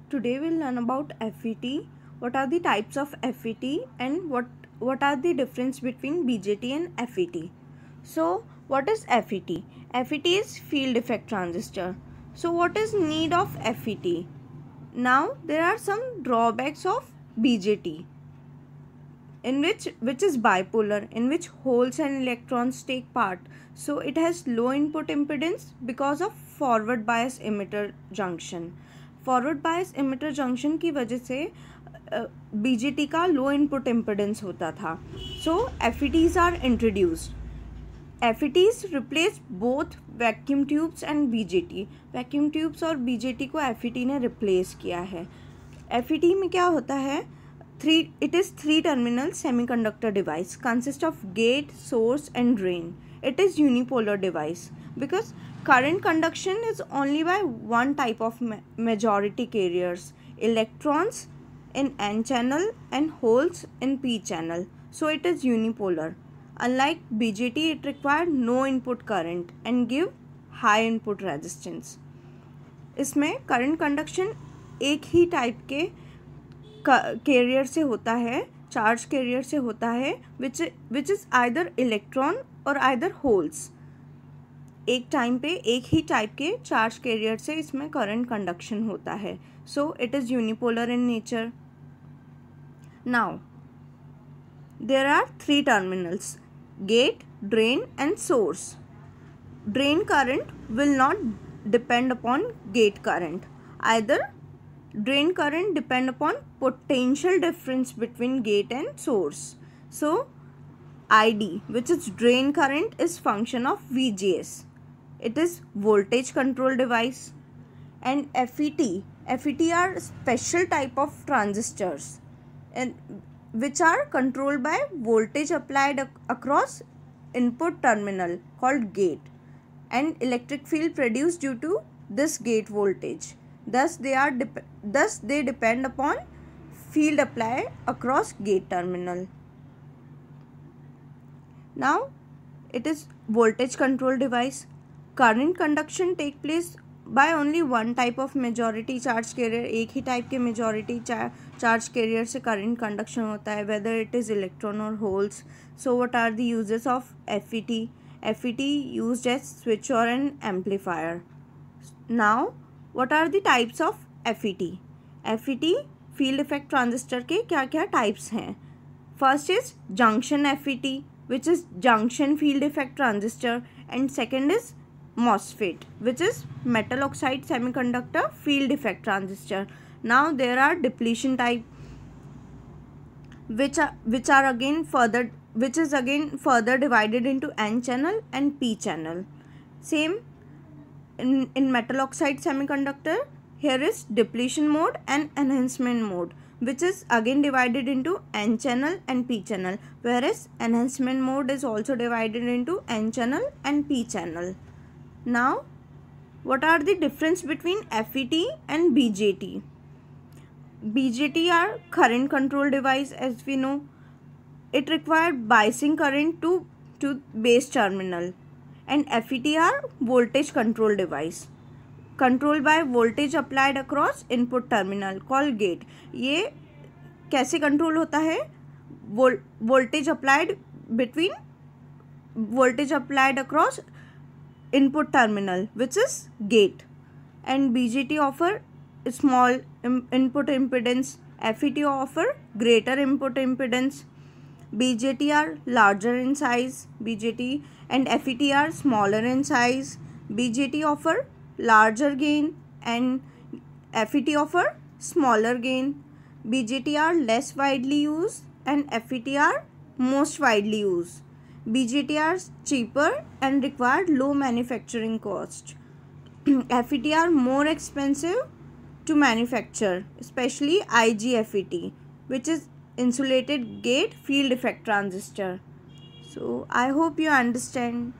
Today we'll learn about FET, what are the types of FET and what are the difference between BJT and FET. So what is FET? FET is field effect transistor. So what is need of FET? Now there are some drawbacks of BJT in which is bipolar, in which holes and electrons take part. So it has low input impedance because of forward bias emitter junction. Forward bias emitter junction की वजह से BJT का लो input impedance होता था. So FETs are introduced. FETs replace both vacuum tubes and BJT. Vacuum tubes और BJT को FET ने replace किया है. एफईटी में क्या होता है? It is three terminal semiconductor device consist of gate, source and drain. It is unipolar device because current conduction is only by one type of majority carriers, electrons in N channel and holes in P channel. So it is unipolar. Unlike BJT, it required no input current and give high input resistance. इसमें current conduction एक ही type के career से होता है, charge carrier से होता है, विच इज़ आइदर इलेक्ट्रॉन और आइदर होल्स. एक टाइम पे एक ही टाइप के चार्ज कैरियर से इसमें करंट कंडक्शन होता है. So it is unipolar in nature. Now there are three terminals, gate, drain and source. Drain current will not depend upon gate current. Either drain current depend upon potential difference between gate and source. So ID, which is drain current, is function of VGS. It is voltage control device. And FET are special type of transistors and which are controlled by voltage applied across input terminal called gate and electric field produced due to this gate voltage. Thus they depend upon field applied across gate terminal. Now it is voltage control device. Current conduction take place by only one type of majority charge carrier. एक ही type के majority charge carrier से current conduction होता है, whether it is electron or holes. So what are the uses of FET? FET used as switch or an amplifier. Now what are the types of FET? FET field effect transistor के क्या क्या types हैं? First is junction FET, which is junction field effect transistor, and second is MOSFET, which is metal oxide semiconductor field effect transistor. Now there are depletion type, which is again further divided into N channel and P channel. Same in metal oxide semiconductor, here is depletion mode and enhancement mode, which is again divided into N channel and P channel, whereas enhancement mode is also divided into N channel and P channel. Now what are the difference between FET and BJT? BJT are current control device, as we know. It required biasing current to base terminal. And FET are voltage control device, controlled by voltage applied across input terminal called gate. ये कैसे control होता है? voltage applied across input terminal, which is gate. And BJT offer small input impedance, FET offer greater input impedance. BJT are larger in size, BJT and FET are smaller in size. BJT offer larger gain and FET offer smaller gain. BJT are less widely used and FET are most widely used. BJT are cheaper and require low manufacturing cost. FET are more expensive to manufacture, especially IGFET, which is insulated gate field effect transistor. So I hope you understand.